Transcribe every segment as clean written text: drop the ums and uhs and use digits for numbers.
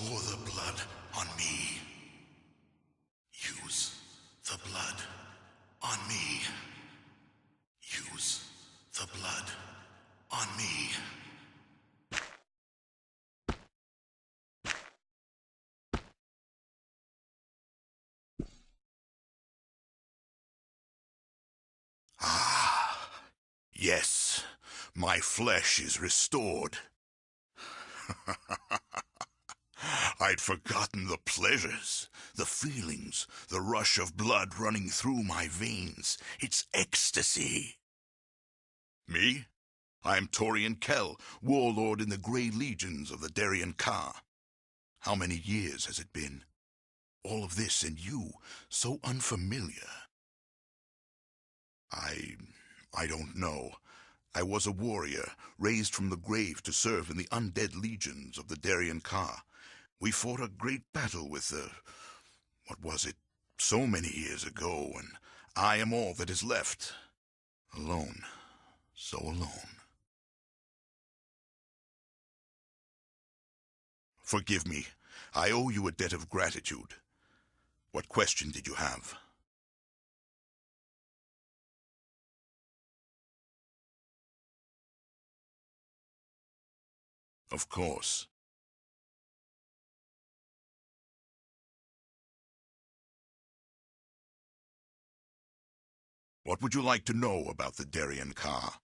Pour the blood on me. Use the blood on me. Use the blood on me. Ah, yes, my flesh is restored. I'd forgotten the pleasures, the feelings, the rush of blood running through my veins. It's ecstasy. Me? I'm Torian Kell, warlord in the Grey Legions of the Darien Ka. How many years has it been? All of this and you, so unfamiliar. I don't know. I was a warrior, raised from the grave to serve in the undead legions of the Darien Ka. We fought a great battle with the... what was it? So many years ago, and I am all that is left. Alone. So alone. Forgive me. I owe you a debt of gratitude. What question did you have? Of course. What would you like to know about the Darien Ka?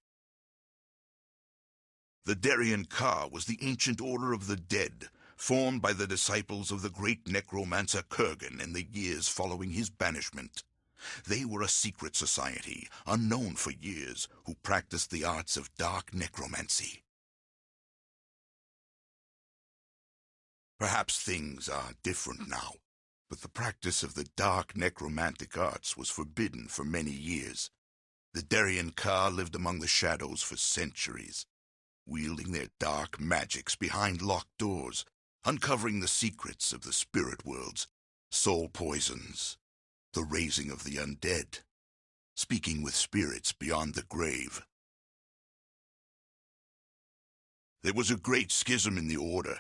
The Darien Ka was the ancient order of the dead, formed by the disciples of the great necromancer Kurgan in the years following his banishment. They were a secret society, unknown for years, who practiced the arts of dark necromancy. Perhaps things are different now, but the practice of the dark necromantic arts was forbidden for many years. The Darien Ka lived among the shadows for centuries, wielding their dark magics behind locked doors, uncovering the secrets of the spirit worlds, soul poisons, the raising of the undead, speaking with spirits beyond the grave. There was a great schism in the order.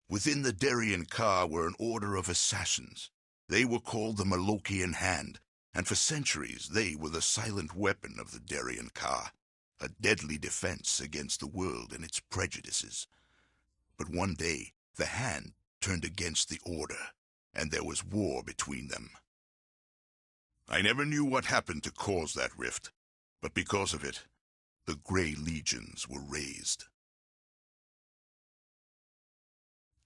Within the Darien Ka were an order of assassins. They were called the Malokian Hand, and for centuries they were the silent weapon of the Darien Ka, a deadly defense against the world and its prejudices. But one day, the Hand turned against the order, and there was war between them. I never knew what happened to cause that rift, but because of it, the Grey Legions were raised.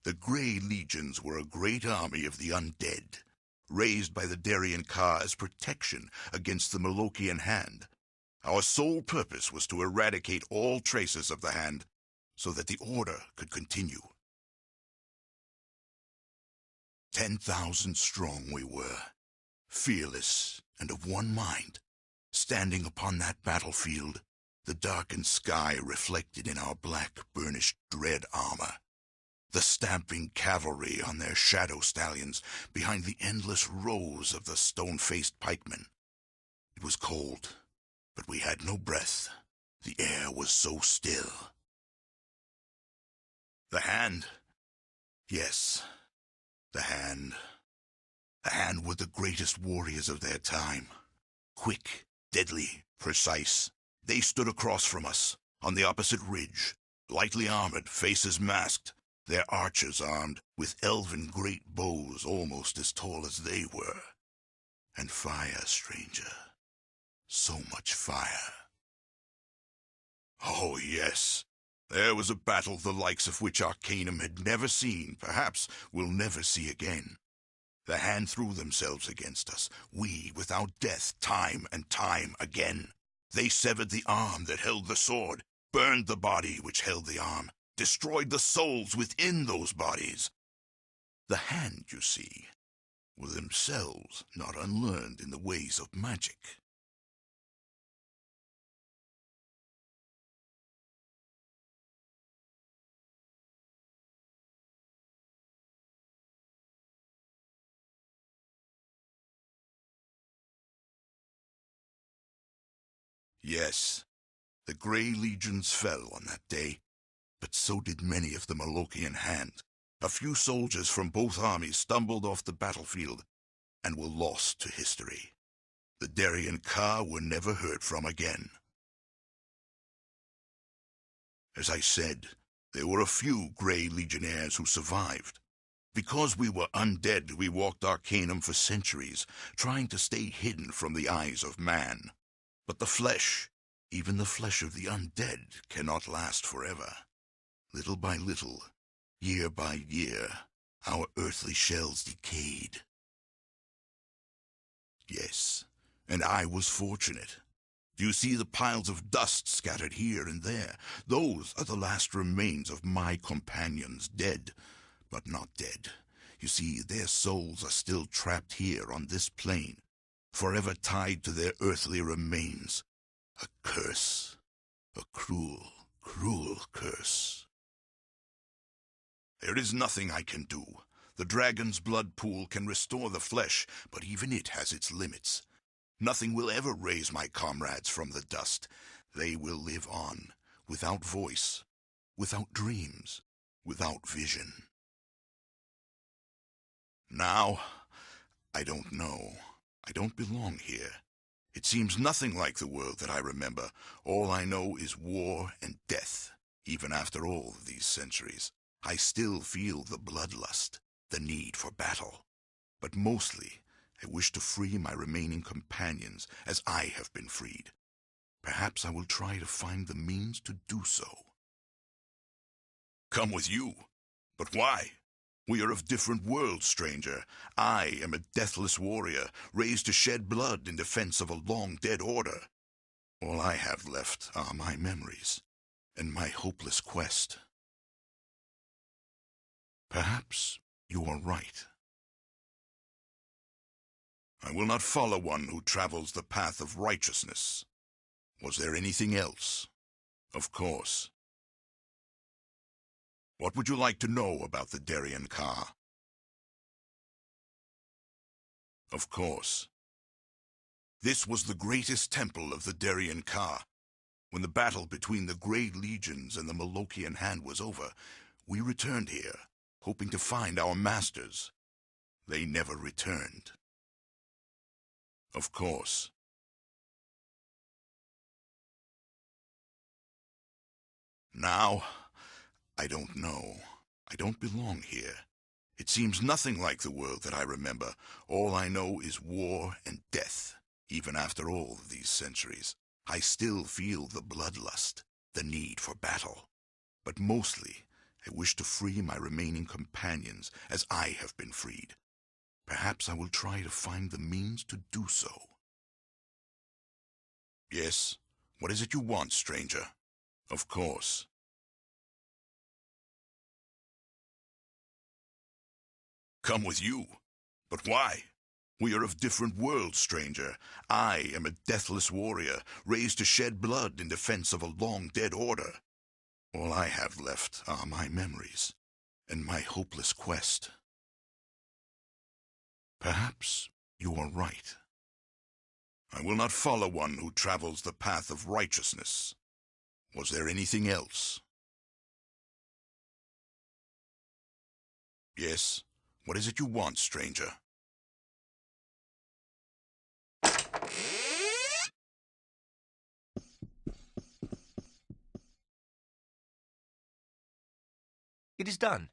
The Grey Legions were a great army of the undead, raised by the Darien Ka as protection against the Malokian Hand. Our sole purpose was to eradicate all traces of the Hand so that the Order could continue. 10,000 strong we were, fearless and of one mind, standing upon that battlefield, the darkened sky reflected in our black, burnished dread armor. The stamping cavalry on their shadow stallions behind the endless rows of the stone-faced pikemen. It was cold, but we had no breath. The air was so still. The Hand? Yes, the Hand. The Hand were the greatest warriors of their time. Quick, deadly, precise. They stood across from us, on the opposite ridge, lightly armored, faces masked, their archers armed with elven great bows almost as tall as they were. And fire, stranger. So much fire. Oh, yes. There was a battle the likes of which Arcanum had never seen, perhaps will never see again. The Hand threw themselves against us, we without death, time and time again. They severed the arm that held the sword, burned the body which held the arm, destroyed the souls within those bodies. The Hand, you see, were themselves not unlearned in the ways of magic. Yes, the Grey Legions fell on that day, but so did many of the Malokian Hand, A few soldiers from both armies stumbled off the battlefield and were lost to history. The Darien Ka were never heard from again. As I said, there were a few Grey Legionnaires who survived. Because we were undead, we walked Arcanum for centuries, trying to stay hidden from the eyes of man. But the flesh, even the flesh of the undead, cannot last forever. Little by little, year by year, our earthly shells decayed. Yes, and I was fortunate. Do you see the piles of dust scattered here and there? Those are the last remains of my companions, dead, but not dead. You see, their souls are still trapped here on this plane, forever tied to their earthly remains. A curse. A cruel, cruel curse. There is nothing I can do. The dragon's blood pool can restore the flesh, but even it has its limits. Nothing will ever raise my comrades from the dust. They will live on, without voice, without dreams, without vision. Now, I don't know. I don't belong here. It seems nothing like the world that I remember. All I know is war and death. Even after all these centuries, I still feel the bloodlust, the need for battle. But mostly, I wish to free my remaining companions as I have been freed. Perhaps I will try to find the means to do so. Come with you? But why? We are of different worlds, stranger. I am a deathless warrior, raised to shed blood in defense of a long-dead order. All I have left are my memories, and my hopeless quest. Perhaps you are right. I will not follow one who travels the path of righteousness. Was there anything else? Of course. What would you like to know about the Darien Ka? Of course. This was the greatest temple of the Darien Ka. When the battle between the Grey Legions and the Malokian Hand was over, we returned here, hoping to find our masters. They never returned. Of course. Now, I don't know. I don't belong here. It seems nothing like the world that I remember. All I know is war and death. Even after all these centuries, I still feel the bloodlust, the need for battle. But mostly, I wish to free my remaining companions as I have been freed. Perhaps I will try to find the means to do so. Yes? What is it you want, stranger? Of course. Come with you? But why? We are of different worlds, stranger. I am a deathless warrior, raised to shed blood in defense of a long-dead order. All I have left are my memories, and my hopeless quest. Perhaps you are right. I will not follow one who travels the path of righteousness. Was there anything else? Yes? What is it you want, stranger? It is done.